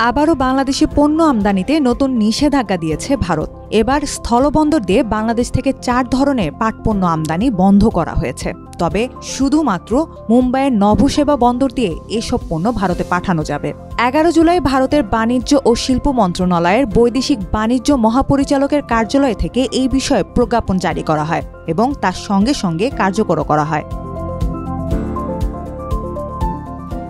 আবারও বাংলাদেশি পণ্য আমদানিতে নতুন নিষেধাজ্ঞা দিয়েছে ভারত। এবার স্থলবন্দর দিয়ে বাংলাদেশ থেকে 4 ধরনের পাটপণ্য আমদানি বন্ধ করা হয়েছে। তবে শুধুমাত্র মুম্বাইয়ের নভোসেবা বন্দর দিয়ে এসব পণ্য ভারতে পাঠানো যাবে। 11 জুলাই ভারতের বাণিজ্য ও শিল্প মন্ত্রণালয়ের বৈদেশিক বাণিজ্য মহাপরিচালকের কার্যালয় থেকে এই বিষয়ে প্রজ্ঞাপন জারি করা হয় এবং তার সঙ্গে সঙ্গে কার্যকর করা হয়।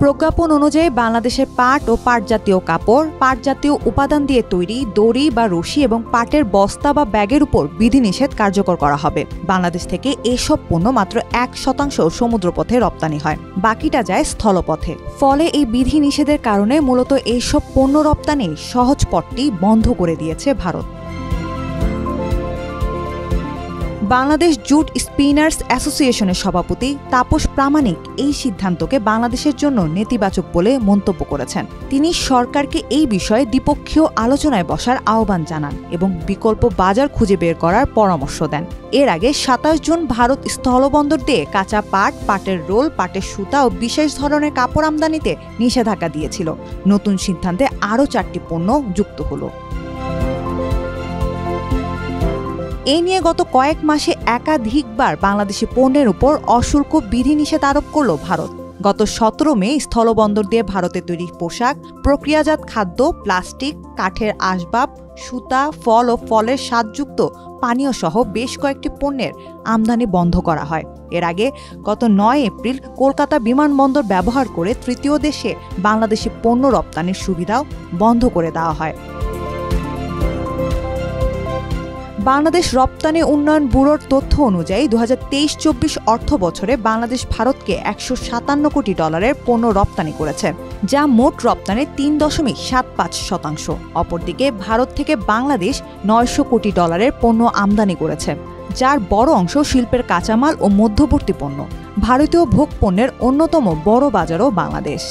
প্রজ্ঞাপন অনুযায়ী বাংলাদেশের পাট ও পাটজাতীয় কাপড়, পাটজাতীয় উপাদান দিয়ে তৈরি দড়ি বা রশি এবং পাটের বস্তা বা ব্যাগের উপর বিধিনিষেধ কার্যকর করা হবে। বাংলাদেশ থেকে এসব পণ্য মাত্র 1% সমুদ্রপথে রপ্তানি হয়, বাকিটা যায় স্থলপথে। ফলে এই বিধিনিষেধের কারণে মূলত এইসব পণ্য রপ্তানির সহজ পথটি বন্ধ করে দিয়েছে ভারত। বাংলাদেশ জুট স্পিনার্স অ্যাসোসিয়েশনের সভাপতি তাপস প্রামাণিক এই সিদ্ধান্তকে বাংলাদেশের জন্য নেতিবাচক বলে মন্তব্য করেছেন। তিনি সরকারকে এই বিষয়ে দ্বিপক্ষীয় আলোচনায় বসার আহ্বান জানান এবং বিকল্প বাজার খুঁজে বের করার পরামর্শ দেন। এর আগে 27 জুন ভারত স্থলবন্দর দিয়ে কাঁচা পাট, পাটের রোল, পাটের সুতা ও বিশেষ ধরনের কাপড় আমদানিতে নিষেধাজ্ঞা দিয়েছিল। নতুন সিদ্ধান্তে আরও 4টি পণ্য যুক্ত হলো। এ নিয়ে গত কয়েক মাসে একাধিকবার বাংলাদেশি পণ্যের উপর অশুল্ক বিধিনিষেধ আরোপ করল ভারত। গত 17 মে স্থলবন্দর দিয়ে ভারতে তৈরি পোশাক, প্রক্রিয়াজাত খাদ্য, প্লাস্টিক, কাঠের আসবাব, সুতা, ফল ও ফলের স্বাদযুক্ত পানীয় সহ বেশ কয়েকটি পণ্যের আমদানি বন্ধ করা হয়। এর আগে গত 9 এপ্রিল কলকাতা বিমানবন্দর ব্যবহার করে তৃতীয় দেশে বাংলাদেশি পণ্য রপ্তানির সুবিধাও বন্ধ করে দেওয়া হয়। বাংলাদেশ রপ্তানি উন্নয়ন ব্যুরোর তথ্য অনুযায়ী 2023-24 অর্থ বছরে বাংলাদেশ ভারতকে $157 কোটি পণ্য রপ্তানি করেছে, যা মোট রপ্তানির 3.75%। অপরদিকে ভারত থেকে বাংলাদেশ $900 কোটি পণ্য আমদানি করেছে, যার বড় অংশ শিল্পের কাঁচামাল ও মধ্যবর্তী পণ্য। ভারতীয় ভোগ পণ্যের অন্যতম বড় বাজারও বাংলাদেশ।